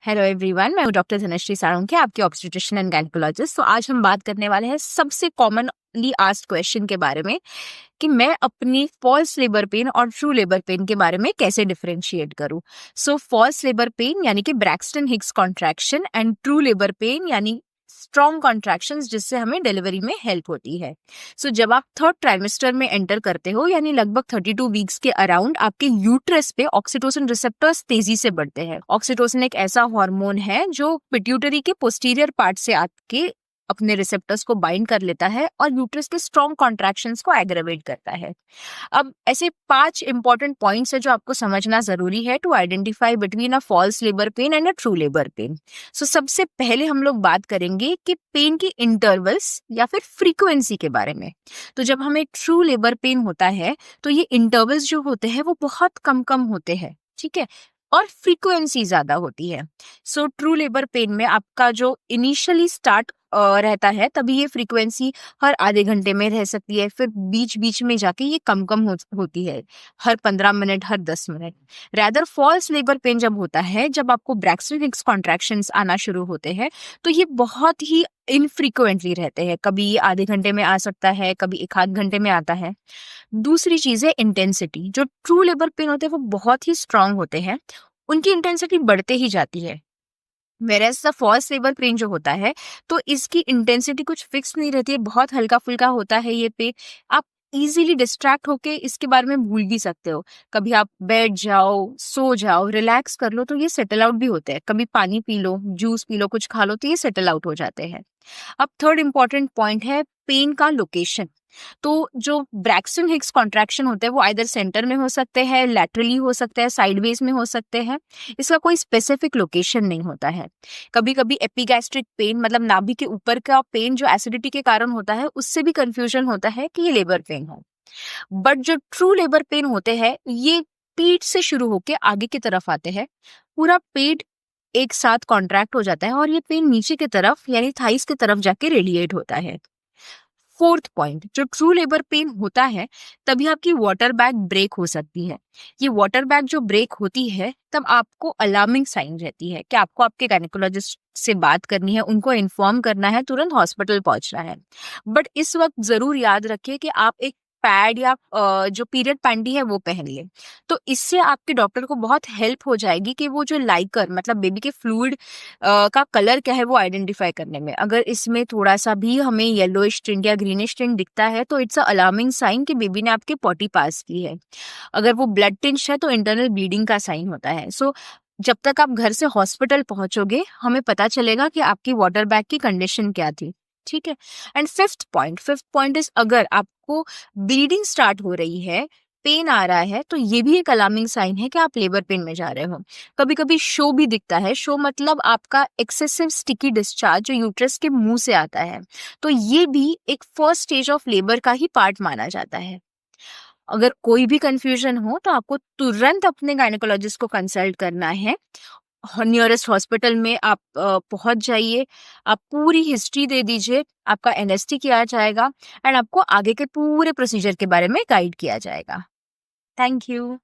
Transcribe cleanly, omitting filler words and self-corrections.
Hello everyone, मैं हूं doctor Dhanashree Salunkhe, आपकी ऑब्स्टेट्रिशियन एंड गायनेकोलॉजिस्ट। तो आज हम बात करने वाले हैं सबसे कॉमनली आस्क्ड क्वेश्चन के बारे में कि मैं अपनी फॉल्स लेबर पेन और ट्रू लेबर पेन के बारे में कैसे डिफरेंशिएट करूं। सो फॉल्स लेबर पेन यानी कि Braxton Hicks contraction and true labour pen यानी स्ट्रॉन्ग कॉन्ट्रैक्शंस जिससे हमें डिलीवरी में हेल्प होती है। सो जब आप थर्ड ट्राइमेस्टर में एंटर करते हो यानी लगभग 32 वीक्स के अराउंड आपके यूट्रस पे ऑक्सीटोसिन रिसेप्टर्स तेजी से बढ़ते हैं। ऑक्सीटोसिन एक ऐसा हार्मोन है जो पिट्यूटरी के पोस्टीरियर पार्ट से आके अपने रिसेप्टर्स को बाइंड कर लेता है और यूट्रस के स्ट्रॉन्ग कॉन्ट्रैक्शंस को एग्रेवेट करता है। अब ऐसे 5 इंपॉर्टेंट पॉइंट्स है जो आपको समझना जरूरी है to identify between a false labour pain and a true labour pain. So सबसे पहले हम लोग बात करेंगे कि पेन की इंटरवल्स या फिर फ्रीक्वेंसी के बारे में। तो जब हमें ट्रू लेबर पेन होता है तो ये इंटरवल्स जो होते हैं वो बहुत कम कम होते हैं, ठीक है, और फ्रीक्वेंसी ज्यादा होती है। सो ट्रू लेबर पेन में आपका जो इनिशियली स्टार्ट रहता है तभी ये फ्रीक्वेंसी हर आधे घंटे में रह सकती है, फिर बीच बीच में जाके ये कम कम होती है, हर 15 मिनट, हर 10 मिनट। रैदर फॉल्स लेबर पेन जब होता है, जब आपको ब्रैक्सटन हिक्स कॉन्ट्रैक्शंस आना शुरू होते हैं, तो ये बहुत ही इनफ्रीक्वेंटली रहते हैं। कभी ये आधे घंटे में आ सकता है, कभी एक आध घंटे में आता है। दूसरी चीज है इंटेंसिटी। जो ट्रू लेबर पेन होते हैं वो बहुत ही स्ट्रांग होते हैं, उनकी इंटेंसिटी बढ़ते ही जाती है। Whereas the false labour pain जो होता है तो इसकी इंटेंसिटी कुछ फिक्स नहीं रहती है, बहुत हल्का फुल्का होता है ये पेन। आप इजीली डिस्ट्रैक्ट होके इसके बारे में भूल भी सकते हो। कभी आप बैठ जाओ, सो जाओ, रिलैक्स कर लो तो ये सेटल आउट भी होते हैं। कभी पानी P low, juice P low, कुछ खा लो तो ये सेटल आउट हो जाते हैं। अब थर्ड इंपॉर्टेंट पॉइंट है पेन का लोकेशन। तो जो ब्रैक्सटन हिक्स कॉन्ट्रैक्शन होते हैं वो आइदर सेंटर में हो सकते हैं, लैटरली हो सकते हैं, साइडवेज में हो सकते हैं। इसका कोई स्पेसिफिक लोकेशन नहीं होता है। कभी कभी एपिगैस्ट्रिक पेन मतलब नाभि के ऊपर का पेन जो एसिडिटी के कारण होता है उससे भी कंफ्यूजन होता है कि ये लेबर पेन है। बट जो ट्रू लेबर पेन होते हैं ये पीठ से शुरू होकर आगे की तरफ आते हैं। पूरा पेट एक साथ कॉन्ट्रैक्ट हो जाता है और ये पेन नीचे की तरफ यानी थाइस की तरफ जाके रेडिएट होता है। फोर्थ पॉइंट, जो ट्रू लेबर पेन होता है तभी आपकी वाटर बैग ब्रेक हो सकती है। ये वाटर बैग जो ब्रेक होती है तब आपको अलार्मिंग साइन रहती है कि आपको आपके गायनेकोलॉजिस्ट से बात करनी है, उनको इन्फॉर्म करना है, तुरंत हॉस्पिटल पहुंचना है। बट इस वक्त जरूर याद रखिए कि आप एक पैड या जो पीरियड पैंटी है वो पहन ले। तो इससे आपके डॉक्टर को बहुत हेल्प हो जाएगी कि वो जो लाइकर मतलब बेबी के फ्लूइड का कलर क्या है वो आइडेंटिफाई करने में। अगर इसमें थोड़ा सा भी हमें येलोइश टिंट या ग्रीनिश टिंट दिखता है तो इट्स अ अलार्मिंग साइन कि बेबी ने आपके पॉटी पास की है। अगर वो ब्लड टिंच है तो इंटरनल ब्लीडिंग का साइन होता है। सो जब तक आप घर से हॉस्पिटल पहुंचोगे हमें पता चलेगा कि आपकी वाटर बैग की कंडीशन क्या थी, ठीक है। एंड फिफ्थ पॉइंट इज अगर आपको ब्लीडिंग स्टार्ट हो रही है, पेन आ रहा है, तो ये भी एक अलार्मिंग साइन है कि आप लेबर पेन में जा रहे हो। कभी कभी शो भी दिखता है। शो मतलब आपका एक्सेसिव स्टिकी डिस्चार्ज जो यूट्रस के मुंह से आता है। तो ये भी एक फर्स्ट स्टेज ऑफ लेबर का ही पार्ट माना जाता है। अगर कोई भी कंफ्यूजन हो तो आपको तुरंत अपने गायनेकोलॉजिस्ट को कंसल्ट करना है। नियरेस्ट हॉस्पिटल में आप पहुंच जाइए, आप पूरी हिस्ट्री दे दीजिए, आपका एनएसटी किया जाएगा एंड आपको आगे के पूरे प्रोसीजर के बारे में गाइड किया जाएगा। Thank you.